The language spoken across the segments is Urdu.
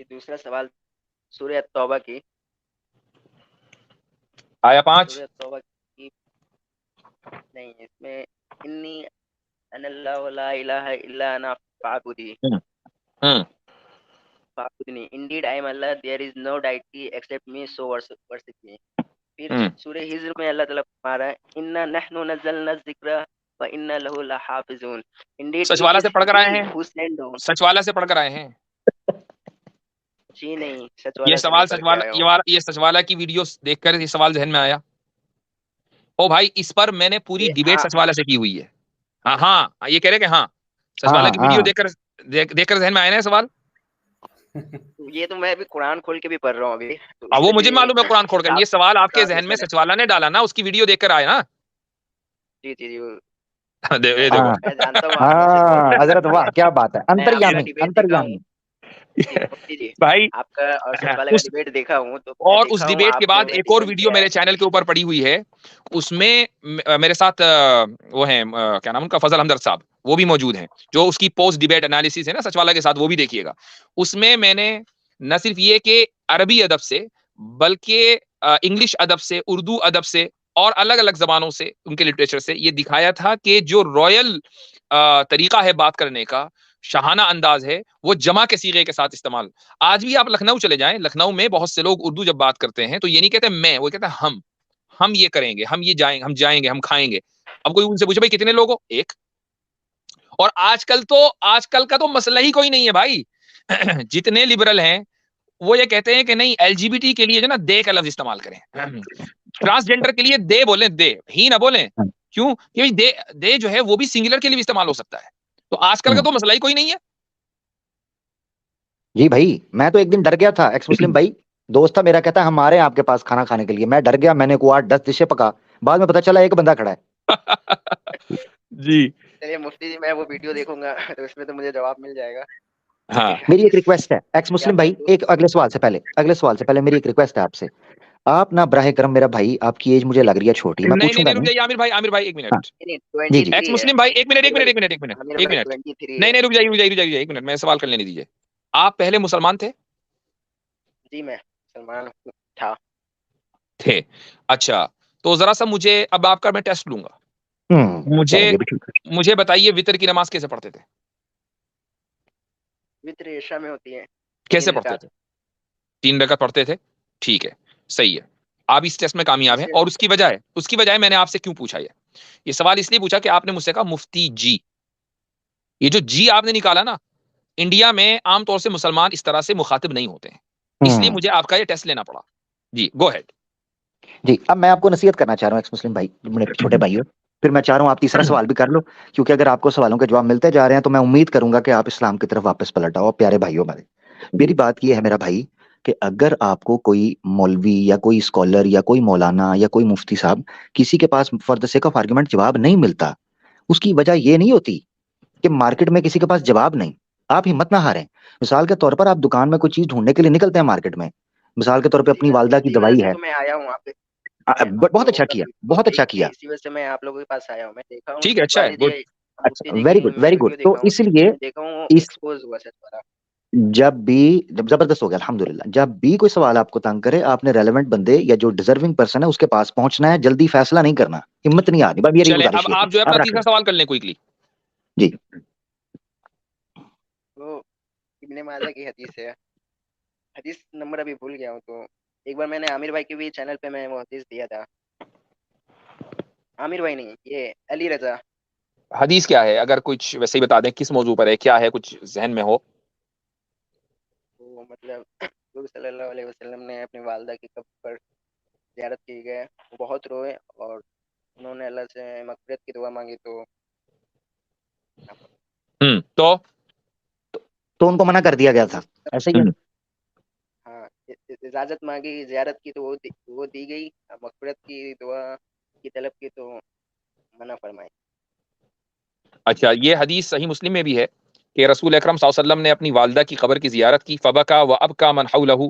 یہ دوسرا سوال سورہ توبہ کی آیا 5 سورہ توبہ کی نہیں، اس میں انی ان اللہ لا الہ الا انا فاعبدی فاعبدنی indeed I am Allah there is no deity except me so worship me. پھر سورہ ہجر میں اللہ تعالیٰ فرما رہا ہے انا نحن نزلنا الذکر وانا له لحافظون. indeed سچ it والا is سے پڑھ کر we آئے ہیں، who send down. سچ والا سے پڑھ کر آئے ہیں. جی نہیں، سچ یہ والا سے نہیں سوال پڑھ سچ کے والا آیا ہوں. یہ سچ والا کی ویڈیو دیکھ کر یہ سوال ذہن میں آیا. او بھائی اس پر میں نے پوری ڈیبیٹ سچ والا سے کی ہوئی ہے. ہاں یہ کہہ رہے کہ ہاں سچ والا کی ویڈیو دیکھ کر ذہن میں آیا نا سوال. یہ تو میں ابھی قرآن کھول کے بھی پڑھ رہا ہوں ابھی. وہ مجھے معلوم ہے قرآن کھول کر. یہ سوال آپ کے ذہن میں سچ والا نے ڈالا نا، اس کی ویڈیو دیکھ کر آئے نا. جی جی میں جانتا ہوں حضرت واہ کیا بات ہے. انتریامی بھائی آپ کا اور سچ والے کا ڈیبیٹ دیکھا ہوں تو اور اس ڈیبیٹ کے بعد ایک اور ویڈیو میرے چینل کے اوپر پڑی ہوئی ہے. اس میں میرے ساتھ وہ ہیں کیا نام ان کا، فضل ہمدرد صاحب، وہ بھی موجود ہیں جو اس کی پوسٹ ڈیبیٹ انالیسس ہے نا سچ والا کے ساتھ، وہ بھی دیکھیے گا. اس میں میں نے نہ صرف یہ کہ عربی ادب سے بلکہ انگلش ادب سے، اردو ادب سے اور الگ الگ زبانوں سے، ان کے لٹریچر سے یہ دکھایا تھا کہ جو رائل طریقہ ہے بات کرنے کا، شاہانہ انداز ہے، وہ جمع کے صیغے کے ساتھ استعمال. آج بھی آپ لکھنؤ چلے جائیں، لکھنؤ میں بہت سے لوگ اردو جب بات کرتے ہیں تو یہ نہیں کہتے میں، وہ کہتے ہیں ہم یہ کریں گے، ہم یہ جائیں گے، ہم کھائیں گے. اب کوئی ان سے پوچھے بھائی کتنے لوگ ہو؟ ایک. اور آج کل کا تو مسئلہ ہی کوئی نہیں ہے بھائی. جتنے لبرل ہیں وہ یہ کہتے ہیں کہ نہیں ایل جی بی ٹی کے لیے جو نا دے کا لفظ استعمال کریں، ٹرانسجینڈر کے لیے دے بولیں، دے ہی نہ بولیں. کیوں کہ دے جو ہے وہ بھی سنگولر کے لیے بھی استعمال ہو سکتا ہے. تو آج کل کا تو مسئلہ ہی کوئی نہیں ہے. جی بھائی میں تو ایک دن ڈر گیا تھا. ایکس مسلم بھائی دوست تھا میرا، کہتا ہے ہم آ رہے ہیں آپ کے پاس کھانا کھانے کے لیے. میں ڈر گیا، میں نے کو 8-10 ڈشیں پکا. بعد میں پتا چلا ایک بندہ کھڑا ہے. جی چلیے مفتی جی میں وہ ویڈیو دیکھوں گا تو اس میں تو مجھے جواب مل جائے گا. ہاں میری ایک ریکویسٹ ہے ایکس مسلم بھائی، ایک اگلے سوال سے پہلے میری ایک ریکویسٹ ہے آپ سے. آپ نا براہ کرم میرا بھائی، آپ کی ایج مجھے لگ رہی ہے چھوٹی، میں پوچھوں گا نہیں رک جائیے عامر بھائی ایک منٹ. جی جی ایکس مسلم بھائی ایک منٹ. نہیں رک جائیے ایک منٹ، میں سوال کر لینے دیجیے. آپ پہلے مسلمان تھے؟ جی میں مسلمان تھے. اچھا تو ذرا سا مجھے اب آپ کا میں ٹیسٹ لوں گا. مجھے بتائیے وتر کی نماز کیسے پڑھتے تھے؟ وتر عشاء میں ہوتی ہے. کیسے پڑھتے تھے؟ 3 رکعت پڑھتے تھے. ٹھیک ہے صحیح ہے، آپ اس ٹیسٹ میں کامیاب ہیں. اور اس کی وجہ میں نے آپ سے کیوں پوچھا یہ سوال اس لیے پوچھا کہ آپ نے مجھ سے کہا مفتی جی. یہ جو جی آپ نے نکالا نا، انڈیا میں عام طور سے مسلمان اس طرح سے مخاطب نہیں ہوتے ہیں، اس لیے مجھے آپ کا یہ ٹیسٹ لینا پڑا. جی گو ہیڈ. جی اب میں آپ کو نصیحت کرنا چاہ رہا ہوں ایکس مسلم بھائی، چھوٹے بھائیو. پھر میں چاہ رہا ہوں آپ تیسرا سوال بھی کر لو، کیونکہ اگر آپ کو سوالوں کے جواب ملتے جا رہے ہیں تو میں امید کروں گا کہ آپ اسلام کی طرف واپس پلٹ آؤ. پیارے بھائیوں ہمارے، میری بات یہ ہے میرا بھائی کہ اگر آپ کو کوئی مولوی یا کوئی اسکالر یا کوئی مولانا یا کوئی مفتی صاحب کسی کے پاس for the sake of argument جواب نہیں ملتا، اس کی وجہ یہ نہیں ہوتی کہ مارکیٹ میں کسی کے پاس جواب نہیں. آپ ہمت نہ ہاریں. مثال کے طور پر آپ دکان میں کوئی چیز ڈھونڈنے کے لیے نکلتے ہیں مارکیٹ میں، مثال کے طور پہ اپنی والدہ کی دوائی ہے. میں آیا ہوں آپ بہت اچھا کیا، بہت اچھا کیا. اسی وجہ سے میں آپ لوگوں کے پاس آیا ہوں. میں دیکھا ہوں ٹھیک ہے، اچھا ہے، گڈ. Very good. تو اس لیے جب زبردست ہو گیا الحمدللہ. جب بھی کوئی سوال آپ کو تنگ کرے، آپ نے ریلیونٹ بندے یا جو ڈیزرونگ پرسن ہے اس کے پاس پہنچنا ہے. جلدی فیصلہ نہیں کرنا، ہمت نہیں آنی. بس یہ چلے گزارش اب آپ جو ہے اپنا تیسرا سوال کر لیں کوئکلی. جی وہ ابن ماجہ کی حدیث ہے، حدیث نمبر ابھی بھول گیا ہوں. تو ایک بار میں نے عامر بھائی کے بھی چینل پہ میں وہ حدیث دیا تھا. عامر بھائی نہیں، یہ علی رضا. حدیث کیا ہے؟ اگر کچھ ویسے ہی بتا دیں کس موضوع پر ہے، کیا ہے، کچھ ذہن میں ہو. وہ مطلب حضور صلی اللہ علیہ وسلم نے اپنی والدہ کی قبر پر زیارت کی گئے، وہ بہت روئے اور انہوں نے اللہ سے مغفرت کی دعا مانگی. تو ان کو منع کر دیا گیا تھا، ایسا ہی ہے. ہاں اجازت مانگی زیارت کی تو وہ دی گئی، مغفرت کی دعا کی طلب کی تو منع فرمائی. اچھا یہ حدیث صحیح مسلم میں بھی ہے کہ رسول اکرم صلی اللہ علیہ وسلم نے اپنی والدہ کی قبر کی زیارت کی. فبکا وابکا من حولہ،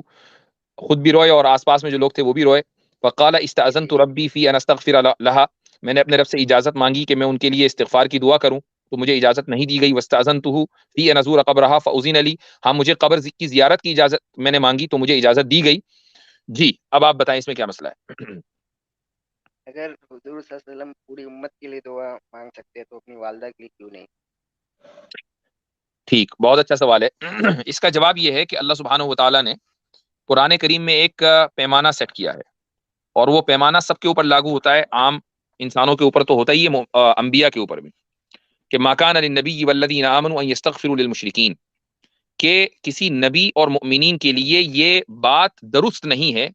خود بھی روئے اور آس پاس میں جو لوگ تھے وہ بھی روئے. فقال استاذنت ربی فی ان استغفر لها، میں نے اپنے رب سے اجازت مانگی کہ میں ان کے لیے استغفار کی دعا کروں. تو مجھے اجازت نہیں دی گئی، واستأذنتہ فی ان ازور قبرہا فاذن لی، ہاں مجھے قبر کی زیارت کی اجازت میں نے مانگی تو مجھے اجازت دی گئی. جی اب آپ بتائیں اس میں کیا مسئلہ ہے؟ اگر حضور صلی اللہ علیہ وسلم پوری امت کے لیے دعا مانگ سکتے ہیں تو اپنی والدہ کے لیے کیوں نہیں؟ ٹھیک، بہت اچھا سوال ہے. اس کا جواب یہ ہے کہ اللہ سبحانہ و تعالیٰ نے قرآن کریم میں ایک پیمانہ سیٹ کیا ہے، اور وہ پیمانہ سب کے اوپر لاگو ہوتا ہے، عام انسانوں کے اوپر تو ہوتا ہی ہے، انبیاء کے اوپر بھی، کہ ما کان للنبی والذین آمنوا ان یستغفروا للمشرکین، کہ کسی نبی اور مؤمنین کے لیے یہ بات درست نہیں ہے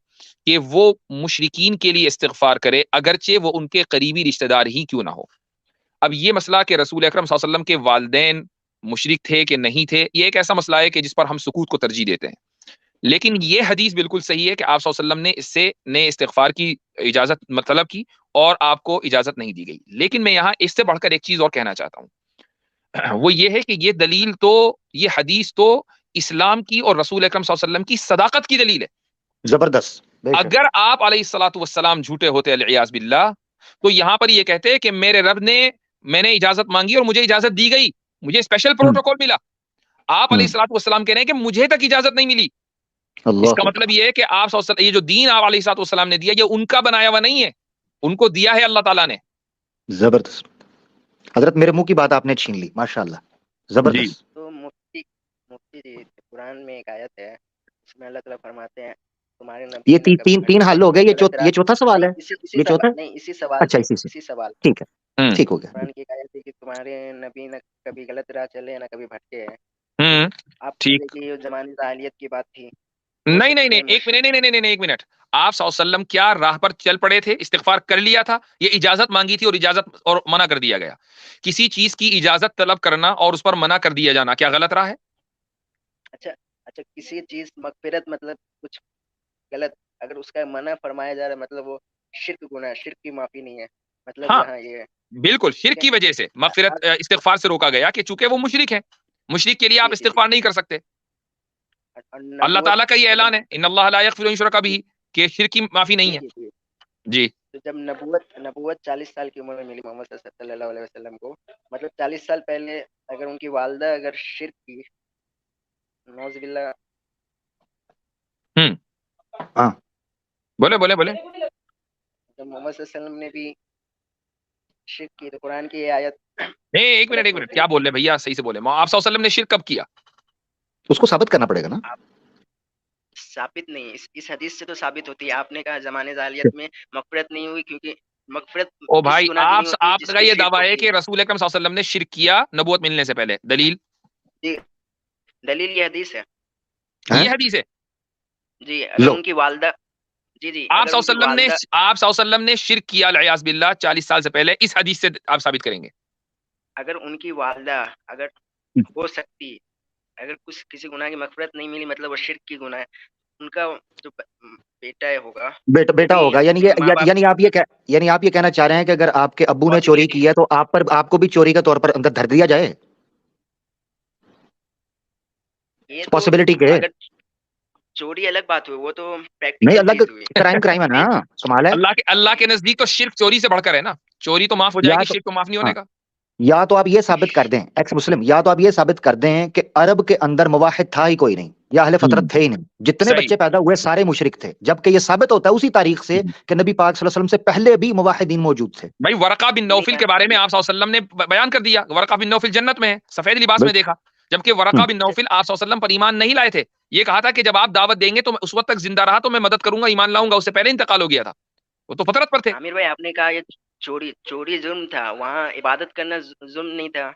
کہ وہ مشرکین کے لیے استغفار کرے اگرچہ وہ ان کے قریبی رشتہ دار ہی کیوں نہ ہو. اب یہ مسئلہ کہ رسول اکرم صلی اللہ علیہ وسلم کے والدین مشرک تھے کہ نہیں تھے، یہ ایک ایسا مسئلہ ہے کہ جس پر ہم سکوت کو ترجیح دیتے ہیں. لیکن یہ حدیث بالکل صحیح ہے کہ آپ صلی اللہ علیہ وسلم نے اس سے نے استغفار کی اجازت طلب کی اور آپ کو اجازت نہیں دی گئی. لیکن میں یہاں اس سے بڑھ کر ایک چیز اور کہنا چاہتا ہوں، وہ یہ ہے کہ یہ دلیل تو، یہ حدیث تو اسلام کی اور رسول اکرم صلی اللہ علیہ وسلم کی صداقت کی دلیل ہے. زبردست. بے شک. اگر آپ علیہ الصلوۃ والسلام جھوٹے ہوتے العیاذ باللہ تو یہاں پر یہ کہتے کہ میرے رب نے، میں نے اجازت مانگی اور مجھے اجازت دی گئی، مجھے اسپیشل پروٹوکول ملا. آپ علیہ الصلوۃ والسلام کہہ رہے ہیں کہ مجھے تک اجازت نہیں ملی. اللہ اس کا مطلب یہ ہے کہ آپ صلی اللہ علیہ وسلم، یہ جو دین آپ علیہ الصلوۃ والسلام نے دیا یہ ان کا بنایا ہوا نہیں ہے، ان کو دیا ہے اللہ تعالیٰ نے. زبردست. حضرت میرے منہ کی بات آپ نے چھین لی، ماشاءاللہ. زبردست. تو مفتی جی، قرآن میں ایک آیت ہے اس میں اللہ تعالیٰ فرماتے ہیں تمہارے نبی یہ نہ کبھی تین حل ہو گئے. یہ چوتھا سوال ہے. اسی یہ چوتھا. سوال نہیں، اسی سوال اچھا، پہ، اسی سے اسی سوال پہ ٹھیک ہے، ٹھیک ہو گیا. قرآن کی ایک آیت ہے کہ تمہارے نبی نہ کبھی غلط راہ چلے نہ کبھی بھٹکے ہیں. آپ ٹھیک. کہ یہ زمانی جاہلیت کی بات تھی. نہیں نہیں نہیں، ایک منٹ، نہیں، ایک منٹ. آپ صلی اللہ علیہ وسلم کیا راہ پر چل پڑے تھے، استغفار کر لیا تھا، یہ اجازت مانگی تھی اور اجازت اور منع کر دیا گیا. کسی چیز کی اجازت طلب کرنا اور اس پر منع کر دیا جانا کیا غلط راہ ہے؟ اچھا کسی چیز مغفرت مطلب کچھ غلط، اگر اس کا منع فرمایا جا رہا ہے مطلب وہ شرک گناہ، شرک کی معافی نہیں ہے، مطلب ہاں یہاں یہ ہے. بالکل، شرک کی وجہ سے مغفرت استغفار سے روکا گیا کہ چونکہ وہ مشرک ہے، مشرک کے لیے آپ استغفار نہیں کر سکتے. اللہ تعالیٰ کا یہ اعلان ہے ان اللہ لا یغفر ان یشرک بہ، کہ شرک کی معافی نہیں ہے. جی تو جب نبوت 40 سال کی عمر میں ملی محمد صلی اللہ علیہ وسلم کو، مطلب 40 سال پہلے اگر ان کی والدہ اگر شرک کی، نعوذ باللہ. ہاں بولے. جب محمد صلی اللہ علیہ وسلم نے بھی شرک کی تو قرآن کی یہ آیت. نہیں ایک منٹ، کیا بول رہے بھیا، صحیح سے بولے. آپ صلی اللہ علیہ وسلم نے شرک کب کیا؟ اس کو ثابت کرنا پڑے گا نا. ثابت نہیں، اس حدیث سے تو ثابت ہوتی ہے. آپ نے کہا زمانے جاہلیت میں مغفرت نہیں ہوئی کیونکہ مغفرت او اس بھائی، گناہ کی نہیں ہوتی آپ جس کا پہ یہ شرک دعویٰ ہے ہوتی کہ رسول اکرم صلی اللہ علیہ وسلم نے شرک کیا نبوت ملنے سے پہلے، دلیل؟ جی دلیل یہ حدیث ہے. یہ حدیث ہے جی. اگر ان کی والدہ جی آپ صلی اللہ علیہ وسلم نے شرک کیا العیاذ باللہ 40 سال سے پہلے، اس حدیث سے آپ ثابت کریں گے؟ اگر ان کی والدہ اگر ہو سکتی، اگر کسی گناہ کی مغفرت نہیں ملی مطلب وہ شرک کی گناہ ہے، ان کا جو بیٹا ہوگا بیٹا ہوگا. یعنی آپ یہ کہنا چاہ رہے ہیں کہ اگر آپ کے ابو نے چوری کی ہے تو آپ کو بھی چوری کے طور پر اندر دھر دیا جائے؟ پاسبلٹی کے اگر چوری الگ بات ہوئی، وہ تو نہیں، الگ کرائم ہے نا. کمال ہے. اللہ کے نزدیک تو شرک چوری سے بڑھ کر ہے نا. چوری تو معاف ہو جائے گی، شرک تو معاف نہیں ہونے کا. یا تو آپ یہ ثابت کر دیں ایکس مسلم، یا تو آپ یہ ثابت کر دیں کہ عرب کے اندر موحد تھا ہی کوئی نہیں، یا اہل فطرت تھے ہی نہیں، جتنے بچے پیدا ہوئے سارے مشرک تھے، جبکہ یہ ثابت ہوتا ہے اسی تاریخ سے کہ نبی پاک صلی اللہ علیہ وسلم سے پہلے بھی موحدین موجود تھے. بھائی ورقہ بن نوفل کے بارے میں آپ صلی اللہ علیہ وسلم نے بیان کر دیا، ورقہ بن نوفل جنت میں ہے، سفید لباس میں دیکھا. جبکہ ورقہ بن نوفل آپ صلی اللہ علیہ وسلم پر ایمان نہیں لائے تھے. یہ کہا تھا کہ جب آپ دعوت دیں گے تو میں اس وقت تک زندہ رہا تو میں مدد کروں گا، ایمان لاؤں گا. اس سے پہلے انتقال ہو گیا تھا، وہ تو فطرت پر تھے. عامر بھائی آپ نے کہا یہ چوری جرم تھا، وہاں عبادت کرنا ظلم نہیں تھا.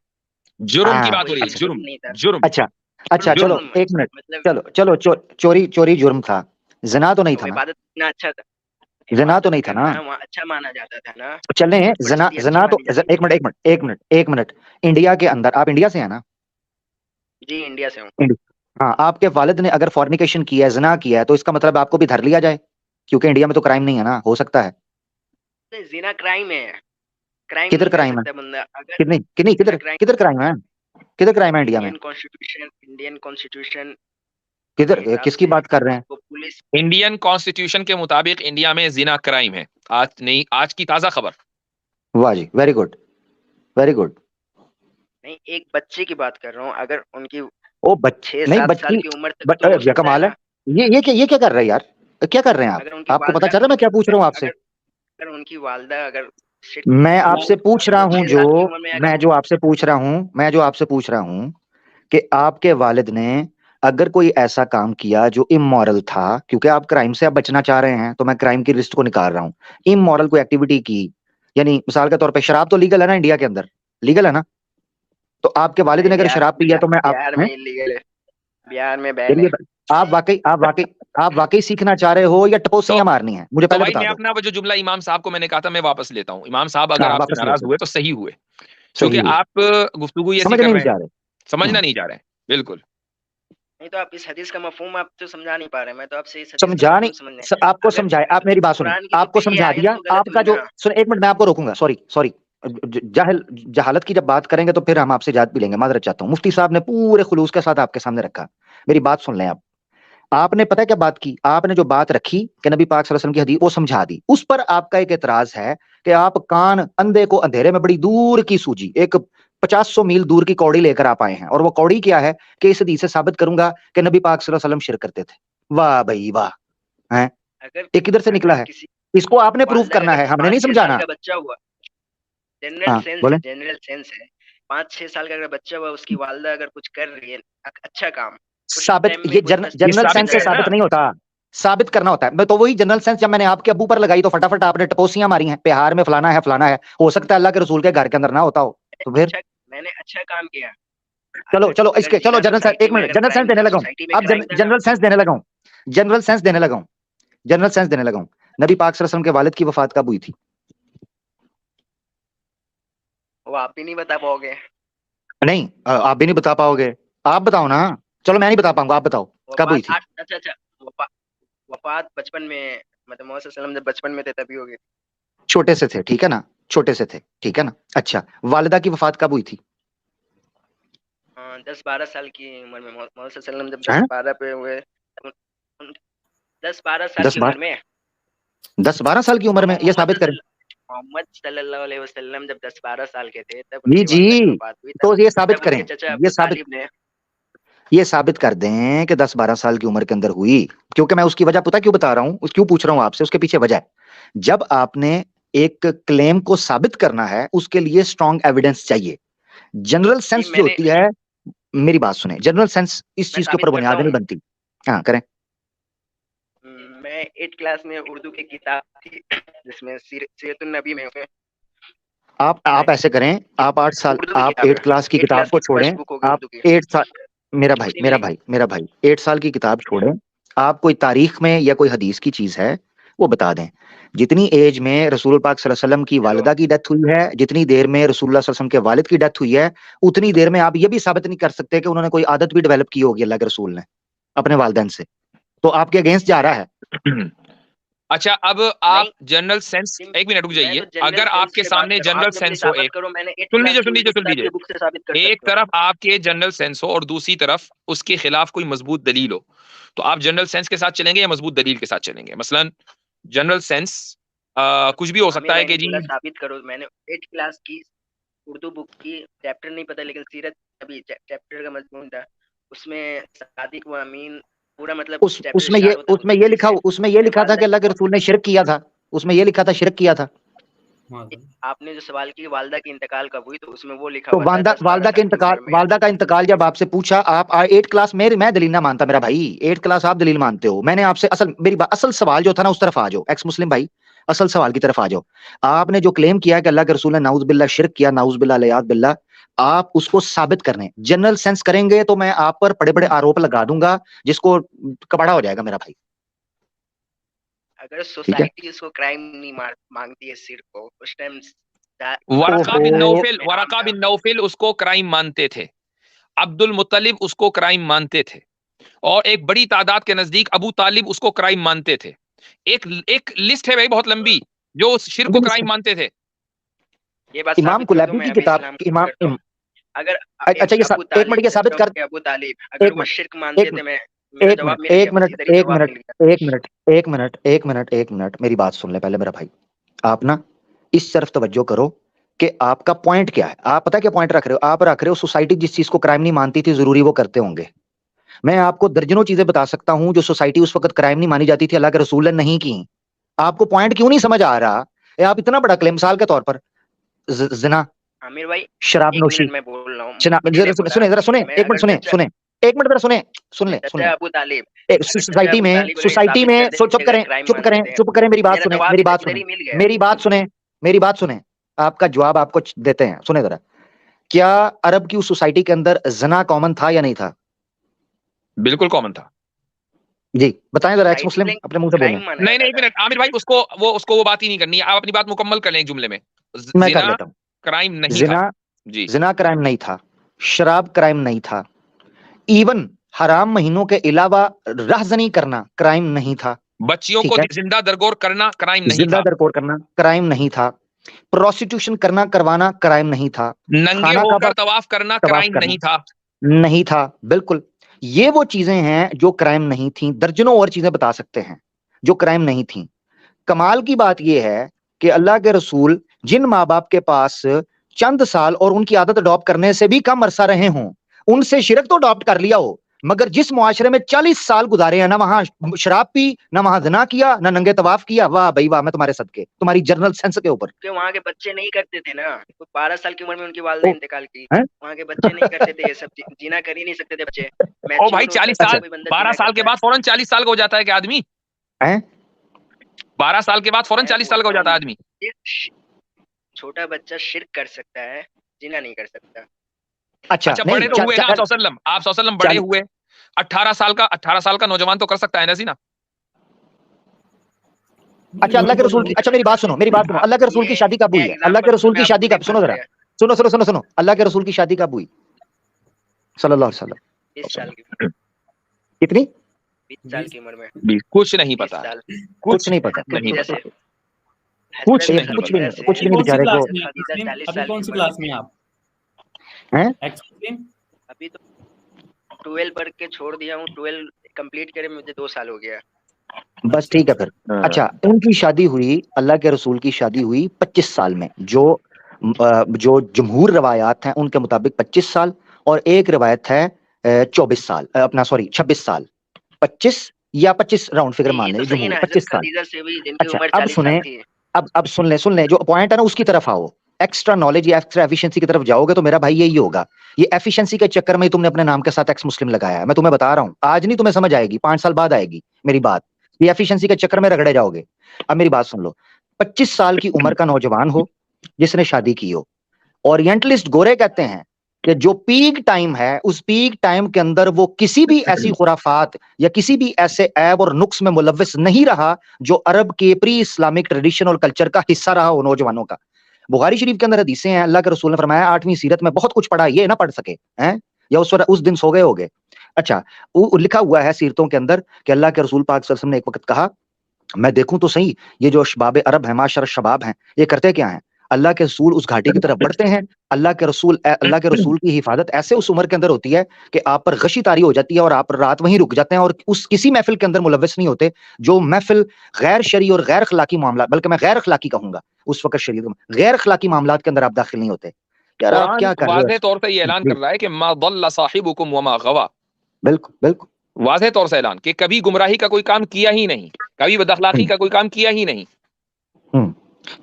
جرم کی بات ہو رہی ہے، جرم. اچھا چلو ایک منٹ، چلو چوری جرم تھا، زنا تو نہیں تھا نا؟ عبادت کرنا اچھا تھا، زنا تو نہیں تھا نا؟ وہاں اچھا مانا جاتا تھا نا. چلیں زنا تو ایک منٹ. انڈیا کے اندر، آپ انڈیا سے ہیں نا؟ جی انڈیا سے ہوں. ہاں، آپ کے والد نے اگر فورنیکیشن کیا ہے، زنا کیا ہے، تو اس کا مطلب آپ کو بھی دھر لیا جائے؟ کیونکہ انڈیا میں تو کرائم نہیں ہے نا. ہو سکتا ہے زنا کرائم ہے. کدھر کرائم ہے؟ کدھر کرائم ہے؟ کدھر کرائم ہے انڈیا میں؟ انڈین کانسٹیٹیوشن کدھر، کس کی بات کر رہے ہیں؟ انڈین کانسٹیٹیوشن کے مطابق انڈیا میں زنا کرائم ہے. آج کی تازہ خبر. واہ جی، ویری گڈ ویری گڈ. نہیں ایک بچے کی بات کر رہا ہوں, اگر ان کی او بچ 6-7 نہیں سال کی عمر تک تو ہو بچی سکتا ہے کمال ہے. نا. یہ کیا کر رہے ہیں یار, کیا کر رہے ہیں اگر ان کی آپ کو پتا والدہ چل رہا ہے میں کیا پوچھ رہا ہوں آپ سے؟ اگر ان کی والدہ اگر میں آپ سے پوچھ رہا ہوں 6 سال کی عمر میں میں جو آپ سے پوچھ رہا ہوں کہ آپ کے والد نے اگر کوئی ایسا کام کیا جو امورل تھا, کیونکہ آپ کرائم سے اب بچنا چاہ رہے ہیں تو میں کرائم کی لسٹ کو نکال رہا ہوں, امورل کوئی ایکٹیویٹی کی, یعنی مثال کے طور پہ شراب تو لیگل ہے نا انڈیا کے اندر, لیگل ہے نا, تو آپ کے والد نے اگر شراب پیا تو میں بہار میں لیگل ہے, بہار میں بین ہے. آپ واقعی سیکھنا چاہ رہے ہو یا ٹپوسیاں مارنی ہیں, مجھے تو پہلے بھائی بتا میں دو. اپنا جو جملہ امام صاحب کو میں نے کہا تھا میں واپس لیتا ہوں. امام صاحب اگر ہاں آپ سے واپس ناراض لیتے ہوئے تو صحیح ہوئے, صحیح کیونکہ ہوئی, آپ گفتگو ایسی سمجھ کر نہیں رہے جا ہیں, رہے. سمجھنا نہیں جا رہے ہیں. بالکل نہیں تو آپ اس حدیث کا مفہوم آپ تو سمجھا نہیں پا رہے, میں تو آپ سے اس حدیث کا سمجھا مفہوم نہیں, سمجھنے. آپ کو اگر سمجھائے, آپ میری بات سنیں, قرآن کی تو آپ کو پہلی سمجھا آیت دیا, تو غلط آپ کا ہوئی جو نا. سن, ایک منٹ میں آپ کو روکوں گا, سوری جہالت کی جب بات کریں گے تو پھر ہم آپ سے اجازت بھی لیں گے, معذرت چاہتا ہوں. مفتی صاحب نے پورے خلوص کے ساتھ آپ کے سامنے رکھا, میری بات سن لیں. آپ نے پتہ کیا بات کی, آپ نے جو بات رکھی کہ نبی پاک صلی اللہ علیہ وسلم کی حدیث وہ سمجھا دی, اس پر آپ کا ایک اعتراض ہے کہ آپ کان اندھے کو اندھیرے میں بڑی دور کی سوجی, ایک 500 میل دور کی کوڑی لے کر آپ آئے ہیں, اور وہ کوڑی کیا ہے کہ اس حدیث سے ثابت کروں گا کہ نبی پاک صلی اللہ علیہ وسلم شرک کرتے تھے. واہ بھائی واہ, ہیں اگر یہ کدھر سے نکلا ہے, کسی اس کو آپ نے پروف والدہ کرنا اگر ہے, ہم نے نہیں 5-6 سال سمجھانا. کا بچہ ہوا, جنرل ہاں سینس بولیں, ہے, جنرل سینس ہے, 5-6 سال کا اگر بچہ ہوا, اس کی والدہ اگر کچھ کر رہی ہے اچھا کام, اس ثابت, ٹائم میں یہ کوئی یہ جنرل ثابت سینس سے کرے نا. ثابت نہیں ہوتا, ثابت کرنا ہوتا ہے. تو وہی جنرل سینس جب میں نے آپ کے ابو پر لگائی تو فٹافٹ آپ نے ٹپوسیاں ماری ہیں, بہار میں فلانا ہے, ہو سکتا ہے اللہ کے رسول کے گھر کے اندر نہ ہوتا ہو, تو پھر میں نے اچھا کام کیا. چلو اس کے چلو جنرل سینس, سوسائٹی ایک میں منٹ اگر جنرل سینس کرائم دینے تھا, لگا ہوں, سوسائٹی میں اب کرائم تھا نا. جنرل سینس دینے لگا ہوں. نبی پاک صلی اللہ علیہ وسلم کے والد کی وفات کب ہوئی تھی؟ وہ آپ بھی نہیں بتا پاؤ گے. نہیں آپ بھی نہیں بتا پاؤ گے, آپ بتاؤ نا, چلو میں نہیں بتا پاؤں گا, آپ بتاؤ کب ہوئی تھی. اچھا وفات بچپن میں, مطلب محمد صلی اللہ علیہ وسلم جب بچپن میں تھے تبھی ہو گئی. چھوٹے سے تھے, ٹھیک ہے نا, چھوٹے سے تھے, ٹھیک ہے نا. اچھا والدہ کی وفات کب ہوئی تھی؟ 10-12 سال کی عمر میں. محمد صلی اللہ علیہ وسلم جب 10-12 پہ ہوئے, 10-12 سال کی عمر میں, 10-12 سال کی عمر میں, یہ ثابت کریں. محمد صلی اللہ علیہ وسلم جب 10-12 سال کے تھے تب ان جی کی جی, والدہ کی وفات ہوئی, تو یہ ثابت تب ان کریں, کے چچا ابو طالب نے. یہ ثابت کر دیں کہ 10-12 سال کی عمر کے اندر ہوئی, کیونکہ میں اس کی وجہ پتا کیوں بتا رہا ہوں, کیوں پوچھ رہا ہوں آپ سے, اس کے پیچھے وجہ ہے. جب آپ نے ایک کلیم کو ثابت کرنا ہے اس کے لیے اسٹرانگ ایویڈنس چاہیے. جنرل جی سینس جو ہوتی ہے, میری بات سنیں, جنرل سینس اس میں چیز کے ثابت اوپر کرتا بنیاد ہوں. نہیں بنتی. ہاں کریں. میں 8 کلاس میں اردو کی کتاب تھی جس میں سیرت النبی میں ہوئے. آپ ایسے کریں, آپ 8 سال, اردو کی آپ کتاب 8 ہے, کلاس کی 8 کتاب کلاس کو کی چھوڑیں, فرسٹ بک ہوگی آپ اردو کی. 8 سال, میرا اسی میں بھائی 8 سال کی کتاب چھوڑیں, آپ کوئی تاریخ میں یا کوئی حدیث کی چیز ہے وہ بتا دیں. جتنی ایج میں رسول پاک صلی اللہ علیہ وسلم کی چلو والدہ کی ڈیتھ ہوئی ہے, جتنی دیر میں رسول اللہ صلی اللہ علیہ وسلم کے والد کی ڈیتھ ہوئی ہے, اتنی دیر میں آپ یہ بھی ثابت نہیں کر سکتے کہ انہوں نے کوئی عادت بھی ڈیولپ کی ہوگی اللہ کے رسول نے اپنے والدین سے, تو آپ کے اگینسٹ جا رہا ہے. اچھا اب آپ نہیں, جنرل سینس, ایک منٹ رک میں جائیے, تو جنرل اگر آپ سینس کے سے بات سامنے کر رہا ہوں. جنرل آپ نے بولی سینس ہو, ثابت ایک کرو, میں نے 8 سن کلاس لیجیے کی سن اردو لیجیے سن کتاب لیجیے, کی بک سے ثابت کر ایک سکتا ہوں. طرف آپ کے جنرل سینس ہو اور دوسری طرف اس کے خلاف کوئی مضبوط دلیل ہو, تو آپ جنرل سینس کے ساتھ چلیں گے یا مضبوط دلیل کے ساتھ چلیں گے؟ مثلا جنرل سینس کچھ بھی ہو سکتا عامر ہے بھائی کہ نے جی بولا ثابت کرو. میں نے 8 کلاس کی اردو بک کی, چیپٹر نہیں پتا, لیکن سیرت ابھی چیپٹر کا مضمون تھا, اس میں صادق و امین پورا مطلب چیپٹر اسٹارٹ ہوتا ہے اس میں یہ لکھا تھا والدہ کہ اللہ کے رسول نے شرک کیا تھا, اس میں یہ لکھا تھا شرک کیا تھا. آپ نے جو سوال کی والدہ کی انتقال کب ہوئی, تو اس میں وہ لکھا تو ہوا تھا 10-12 سال کی عمر میں. والدہ کا انتقال جب آپ سے پوچھا, آپ 8 کلاس میں دلیل نہ مانتا میرا بھائی, 8 کلاس آپ دلیل مانتے ہو. میں نے آپ سے اصل سوال جو تھا نا اس طرف آ جاؤ, ایکس مسلم بھائی, اصل سوال کی طرف آ جاؤ. آپ نے جو کلیم کیا کہ اللہ کے رسول نے نعوذ باللہ شرک کیا, نعوذ باللہ الیاذ باللہ, آپ اس کو ثابت کرنے جنرل سینس کریں گے تو میں آپ پر بڑے بڑے آروپ لگا دوں گا جس کو کباڑا ہو جائے گا میرا بھائی. اگر ٹھیک ہے, سوسائٹی اس کو کرائم نہیں مانگتی ہے صرف کو, اس ٹائم ورقہ بن نوفل اس کو کرائم مانتے تھے, عبد المطلب اس کو کرائم مانتے تھے, اور ایک بڑی تعداد کے نزدیک ابو طالب اس کو کرائم مانتے تھے. ایک لسٹ ہے بھائی بہت لمبی جو شرک کو کرائم مانتے تھے. یہ بات امام ثابت کر دو, کلیبی میں کی ابھی کتاب اسلام قبول کرتا ہوں. اگر اچھا یہ ابو ایک منٹ طالب یہ ثابت کر, ابو طالب اگر وہ شرک مانتے تھے, میرا جواب مل گیا, سیدھا جواب مل گیا. ایک منٹ میری بات سن لے پہلے میرا بھائی. آپ نا اس طرف توجہ کرو کہ آپ کا پوائنٹ کیا ہے. آپ پتا کیا پوائنٹ رکھ رہے ہو؟ آپ رکھ رہے ہو سوسائٹی جس چیز کو کرائم نہیں مانتی تھی ضروری وہ کرتے ہوں گے. میں آپ کو درجنوں چیزیں بتا سکتا ہوں جو سوسائٹی اس وقت کرائم نہیں مانی جاتی تھی اللہ کے رسول نے نہیں کی. آپ کو پوائنٹ کیوں نہیں سمجھ آ رہا؟ آپ اتنا بڑا کلیم مثال کے طور پر زنا, عامر بھائی شراب ایک نوشی, منٹ میں بول رہا ہوں. سنیں ذرا سنیں, ایک منٹ سنیں, ایک منٹ ذرا سنیں, سن لیں, چچا ابو طالب سوسائٹی میں چپ کریں, چپ کریں, میری بات سنیں, میری بات سنیں, میری بات سنیں, میری بات سنیں, آپ کا جواب آپ کو دیتے ہیں. سنیں ذرا, کیا عرب کی اس سوسائٹی کے اندر زنا کامن تھا یا نہیں تھا؟ بالکل کامن تھا. جی بتائیں ذرا, ایکس مسلم اپنے منہ سے بولیں. نہیں ایک منٹ عامر بھائی, اس کو وہ بات ہی نہیں کرنی ہے. آپ اپنی بات مکمل کر لیں ایک جملے میں. میں کر لیتا ہوں. کرائم نہیں تھا. جی, زنا کرائم نہیں تھا, شراب کرائم نہیں تھا, ایون حرام مہینوں کے علاوہ رہزنی کرنا کرائم نہیں تھا, بچیوں کو زندہ درگور کرنا کرائم نہیں زندہ تھا, درگور کرنا کرائم نہیں تھا, پروسٹیٹیوشن کرنا کروانا کرائم نہیں تھا, ننگے ہو کر طواف کرنا کرائم نہیں تھا. نہیں تھا, بالکل. یہ وہ چیزیں ہیں جو کرائم نہیں تھیں. درجنوں اور چیزیں بتا سکتے ہیں جو کرائم نہیں تھیں. کمال کی بات یہ ہے کہ اللہ کے رسول جن ماں باپ کے پاس چند سال اور ان کی عادت اڈاپٹ کرنے سے بھی کم عرصہ رہے ہوں, ان سے شرک تو اڈاپٹ کر لیا ہو, مگر جس معاشرے میں 40 سال گزارے ہیں, نہ وہاں شراب پی, نہ وہاں زنا کیا, نہ ننگے طواف کیا. واہ بھائی واہ, میں تمہارے صدقے, تمہاری جنرل سینس کے اوپر. کہ وہاں کے بچے نہیں کرتے تھے نا, 12 سال کی عمر میں ان کی والدہ انتقال کی. وہاں کے بچے نہیں کرتے تھے یہ سب, جینا کر ہی نہیں سکتے تھے بچے. او بھائی 40 سال 12 سال کے بعد فوراً 40 سال کا ہو جاتا ہے کہ آدمی 12 سال کے بعد فوراً 40 سال کا ہو جاتا ہے آدمی. چھوٹا بچہ شرک کر سکتا ہے, جینا نہیں کر سکتا. اچھا بڑے تو ہوئے نا آپ صلی اللہ علیہ وسلم بڑے ہوئے. 18 سال کا نوجوان تو کر سکتا ہے نا زنا. اچھا اللہ کے رسول کی, اچھا میری بات سنو, اللہ کے رسول کی شادی کب ہوئی ہے؟ اللہ کے رسول کی شادی کب, سنو ذرا, سنو, اللہ کے رسول کی شادی کب ہوئی صلی اللہ علیہ وسلم؟ 20 سال کی. کتنی؟ 20 سال کی عمر میں. کچھ نہیں پتا, کچھ نہیں پتا, کچھ بھی نہیں بیچارے کو. ابھی کون سی کلاس میں آپ؟ ابھی تو 12 پڑھ کے چھوڑ دیا ہوں, 12 کمپلیٹ کرے مجھے 2 سال ہو گیا. بس ٹھیک ہے پھر. اچھا ان کی شادی ہوئی, اللہ کے رسول کی شادی ہوئی 25 سال میں, جو جمہور روایات ہیں ان کے مطابق 25 سال, اور ایک روایت ہے 24 سال, اپنا سوری 26 سال, 25 یا 25 راؤنڈ فگر مان لیں, جمہور 25 سال. اچھا اب سنیں, اب سن لیں جو پوائنٹ ہے نا اس کی طرف آؤ. ایکسٹرا نالج یا ایکسٹرا ایفیشنسی کی طرف جاؤ گے تو میرا بھائی یہی ہوگا. یہ ایفیشنسی کے چکر میں تم نے اپنے نام کے ساتھ ایکس مسلم لگایا ہے. میں تمہیں بتا رہا ہوں, آج نہیں تمہیں سمجھ آئے گی, 5 سال بعد آئے گی میری بات. یہ ایفیشنسی کے چکر میں رگڑے جاؤ گے. اب میری بات سن لو, 25 سال کی عمر کا نوجوان ہو جس نے شادی کی ہو, اورینٹلسٹ گورے کہتے ہیں کہ جو پیک ٹائم ہے اس پیک ٹائم کے اندر وہ کسی بھی ایسی خرافات یا کسی بھی ایسے عیب اور نقص میں ملوث نہیں رہا جو عرب کے پری اسلامک ٹریڈیشن اور کلچر کا حصہ رہا ہو نوجوانوں کا. بخاری شریف کے اندر حدیثیں ہیں, اللہ کے رسول نے فرمایا 8ویں سیرت میں بہت کچھ پڑھا, یہ نہ پڑھ سکے ہیں یا اس دن سو گئے ہوگے. اچھا وہ لکھا ہوا ہے سیرتوں کے اندر کہ اللہ کے رسول پاک صلی اللہ علیہ وسلم نے ایک وقت کہا, میں دیکھوں تو صحیح یہ جو شباب عرب ہیں, معاشر شباب ہیں, یہ کرتے کیا ہیں؟ اللہ کے رسول اس گھاٹی کی طرف بڑھتے ہیں. اللہ کے رسول کی حفاظت ایسے اس عمر کے اندر ہوتی ہے کہ آپ پر غشی طاری ہو جاتی ہے اور آپ رات وہیں رک جاتے ہیں اور اس کسی محفل کے اندر ملوث نہیں ہوتے جو محفل غیر شرعی اور غیر اخلاقی معاملات, بلکہ میں غیر اخلاقی کہوں گا, اس وقت شریعت میں غیر اخلاقی معاملات کے اندر آپ داخل نہیں ہوتے. یار آپ کیا کر رہے ہیں؟ واضح طور سے یہ اعلان کر رہا ہے کہ ما ضل صاحبکم وما غوا. بالکل بالکل واضح طور سے اعلان کہ کبھی گمراہی کا کوئی کام کیا ہی نہیں, کبھی بد اخلاقی کا کوئی کام کیا ہی نہیں.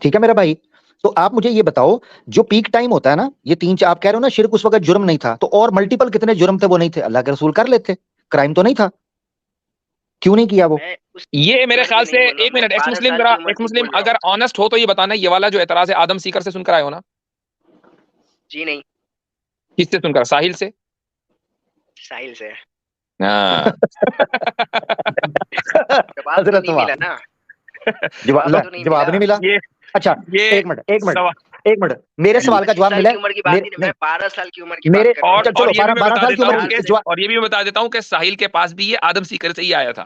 ٹھیک ہے میرا بھائی, تو آپ مجھے یہ بتاؤ جو پیک ٹائم ہوتا ہے نا, یہ 3 آپ کہہ رہے ہو نا شرک اس وقت جرم نہیں تھا, تو اور ملٹیپل کتنے جرم تھے وہ نہیں تھے؟ اللہ کے رسول کر لیتے, کرائم تو نہیں تھا, کیوں نہیں کیا وہ؟ یہ میرے خیال سے ایک منٹ, ایکس مسلم اگر آنےسٹ ہو تو یہ بتانا, یہ والا جو اعتراض ہے آدم سیکر سے سن کر آئے ہو نا؟ جی نہیں. کس سے سن کر؟ ساحل سے. ساحل سے. جواب نہیں ملا. اچھا ایک منٹ میرے سوال کا جواب ملا. 12 سال کی عمر کی اور یہ بھی میں بتا دیتا ہوں کہ ساحل کے پاس بھی یہ آدم سیکر سے ہی آیا تھا.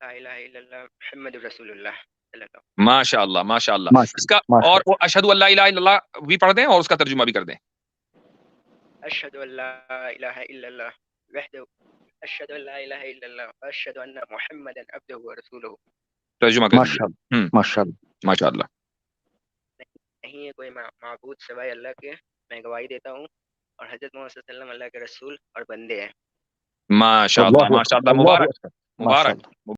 لا الہ الا اللہ محمد رسول اللہ صلی اللہ ماشاء اللہ ماشاء اللہ. اس کا اور وہ اشہد ان لا الہ الا اللہ بھی پڑھ دیں اور اس کا ترجمہ بھی کر دیں. اشہد ان لا الہ الا اللہ وحدہ اشہد ان لا الہ الا اللہ واشہد ان محمدا عبدہ ورسولہ. ترجمہ کر ماشاء دیجیے. اللہ ماشاء اللہ ماشاء اللہ. نہیں ہے کوئی معبود سوائے اللہ کے، میں گواہی دیتا ہوں، اور حضرت محمد صلی اللہ علیہ وسلم اللہ کے رسول اور بندے ہیں. ماشاء اللہ ماشاء اللہ. اللہ مبارک اکبر. مبارک. ماشاء اللہ.